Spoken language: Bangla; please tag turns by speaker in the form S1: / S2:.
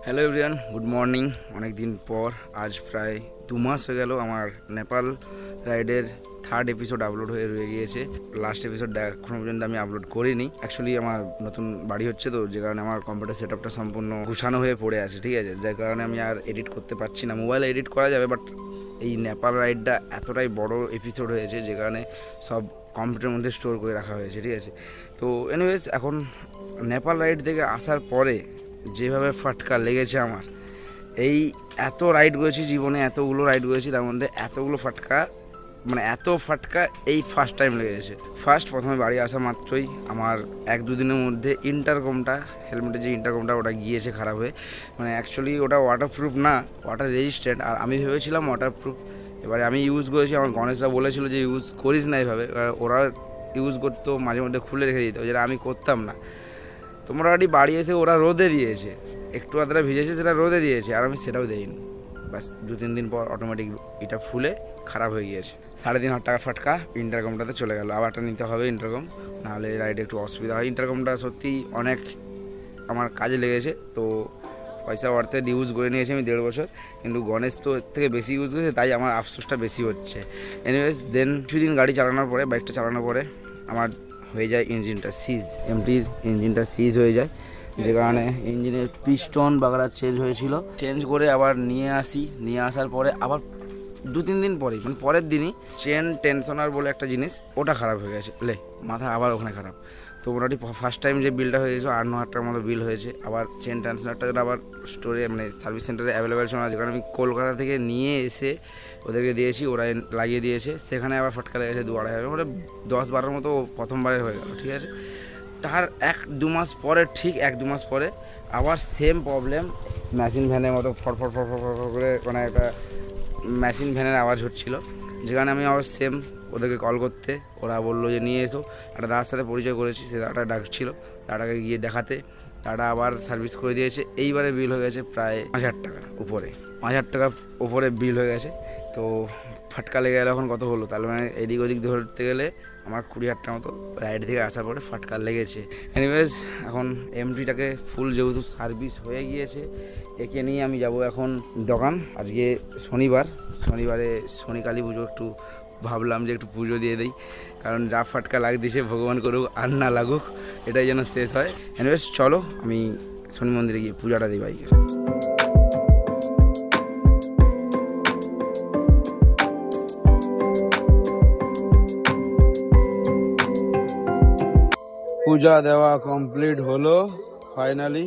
S1: Hello everyone, good morning. অনেক দিন পর, আজ প্রায় 2 মাস হয়ে গেল আমার নেপাল রাইডের থার্ড এপিসোড আপলোড হয়ে রয়ে গিয়েছে। লাস্ট এপিসোড এখনো পর্যন্ত আমি আপলোড করিনি। অ্যাকচুয়ালি আমার নতুন বাড়ি হচ্ছে, তো যে কারণে আমার কম্পিউটার সেট আপটা সম্পূর্ণ গুছানো হয়ে পড়ে আছে, ঠিক আছে, যার কারণে আমি আর এডিট করতে পারছি না। মোবাইলে এডিট করা যাবে, বাট এই নেপাল রাইডটা এতটাই বড় এপিসোড হয়েছে যে কারণে সব কম্পিউটারের মধ্যে স্টোর করে রাখা হয়েছে, ঠিক আছে। তো এনিওয়েজ, এখন নেপাল রাইড থেকে আসার পরে যেভাবে ফাটকা লেগেছে আমার, এই এত রাইড করেছি জীবনে, এতগুলো রাইড করেছি, তার মধ্যে এতগুলো ফাটকা, মানে এত ফাটকা এই ফার্স্ট টাইম লেগেছে। প্রথমে বাড়ি আসা মাত্রই আমার 1-2 দিনের মধ্যে ইন্টারকমটা, হেলমেটের যে ইন্টারকমটা, ওটা গিয়েছে খারাপ হয়ে। মানে অ্যাকচুয়ালি ওটা ওয়াটারপ্রুফ না, ওয়াটার রেজিস্ট্যান্ট, আর আমি ভেবেছিলাম ওয়াটারপ্রুফ। এবারে আমি ইউজ করেছি, আমার গণেশরা বলেছিল যে ইউজ করিস না এইভাবে, ওরা ইউজ করতো মাঝে মধ্যে খুলে রেখে দিত, যেটা আমি করতাম না। তো মোটামুটি বাড়ি এসে ওরা রোদে দিয়েছে, একটু আধটা ভিজেছে, সেটা রোদে দিয়েছে, আর আমি সেটাও দিইনি। বাস 2-3 দিন পর অটোমেটিক এটা ফুলে খারাপ হয়ে গিয়েছে। 3,500 টাকার ফাটকা ইন্টারকমটাতে চলে গেল। আবার একটা নিতে হবে ইন্টারকম, নাহলে রাইডে একটু অসুবিধা হয়। ইন্টারকমটা সত্যিই অনেক আমার কাজে লেগেছে, তো পয়সা অর্থে ইউজ করে নিয়েছি আমি 1.5 বছর, কিন্তু গণেশ তো এর থেকে বেশি ইউজ করেছে, তাই আমার আফসোসটা বেশি হচ্ছে। এনিওয়েজ, দেন কিছুদিন গাড়ি চালানোর পরে, বাইকটা চালানোর পরে আমার হয়ে যায় ইঞ্জিনটা সিজ, এমটির ইঞ্জিনটা সিজ হয়ে যায়, যে কারণে ইঞ্জিনের পিস্টন বাগড়া চেঞ্জ হয়েছিল। চেঞ্জ করে আবার নিয়ে আসার পরে আবার 2-3 দিন পরেই, মানে পরের দিনই চেন টেনশনার বলে একটা জিনিস, ওটা খারাপ হয়ে গেছে। মাথা আবার ওখানে খারাপ। তো মোটামুটি ফার্স্ট টাইম যে বিলটা হয়ে গেছিলো 8-9 টাকার মতো বিল হয়েছে। আবার চেন টেনশনারটা আবার স্টোরে, মানে সার্ভিস সেন্টারে অ্যাভেলেবেল ছিল না, যেখানে আমি কলকাতা থেকে নিয়ে এসে ওদেরকে দিয়েছি, ওরা লাগিয়ে দিয়েছে। সেখানে আবার ফটকা লেগেছে 2-2.5 হাজার, মানে 10-12 মতো প্রথমবারে হয়ে গেল, ঠিক আছে। তার 1-2 মাস পরে, ঠিক 1-2 মাস পরে আবার সেম প্রবলেম, মেশিন ভ্যানের মতো ফটফট করে, মানে একটা মেশিন ভ্যানের আওয়াজ হচ্ছিলো, যেখানে আমি আবার সেম ওদেরকে কল করতে, ওরা বললো যে নিয়ে এসো। একটা দাদার সাথে পরিচয় করেছি, সে দাদাটা ডাকছিল, দাদাটাকে গিয়ে দেখাতে, দাদা আবার সার্ভিস করে দিয়েছে। এইবারে বিল হয়ে গেছে প্রায় 5,000 টাকার উপরে, 5,000 টাকার উপরে বিল হয়ে গেছে। তো ফাটকা লেগে গেলে এখন কত হলো, তাহলে মানে এদিক ওদিক ধরতে গেলে আমার 20,000 টাকা মতো রাইড থেকে আসার পরে ফাটকা লেগেছে। এনিওয়েজ, এখন এমটিটাকে ফুল যেহেতু সার্ভিস হয়ে গিয়েছে, একে নিয়ে আমি যাব এখন দোকান। আজকে শনিবারে শনি কালী পুজো, একটু ভাবলাম যে একটু পুজো দিয়ে দিই, কারণ যা ফাটকা লাগতেছে ভগবান করুক আর না লাগুক, এটাই যেন শেষ হয়। এনিওয়েজ, চলো আমি শনি মন্দিরে গিয়ে পূজাটা দিই বাইকের। পূজা দেওয়া কমপ্লিট হলো ফাইনালি।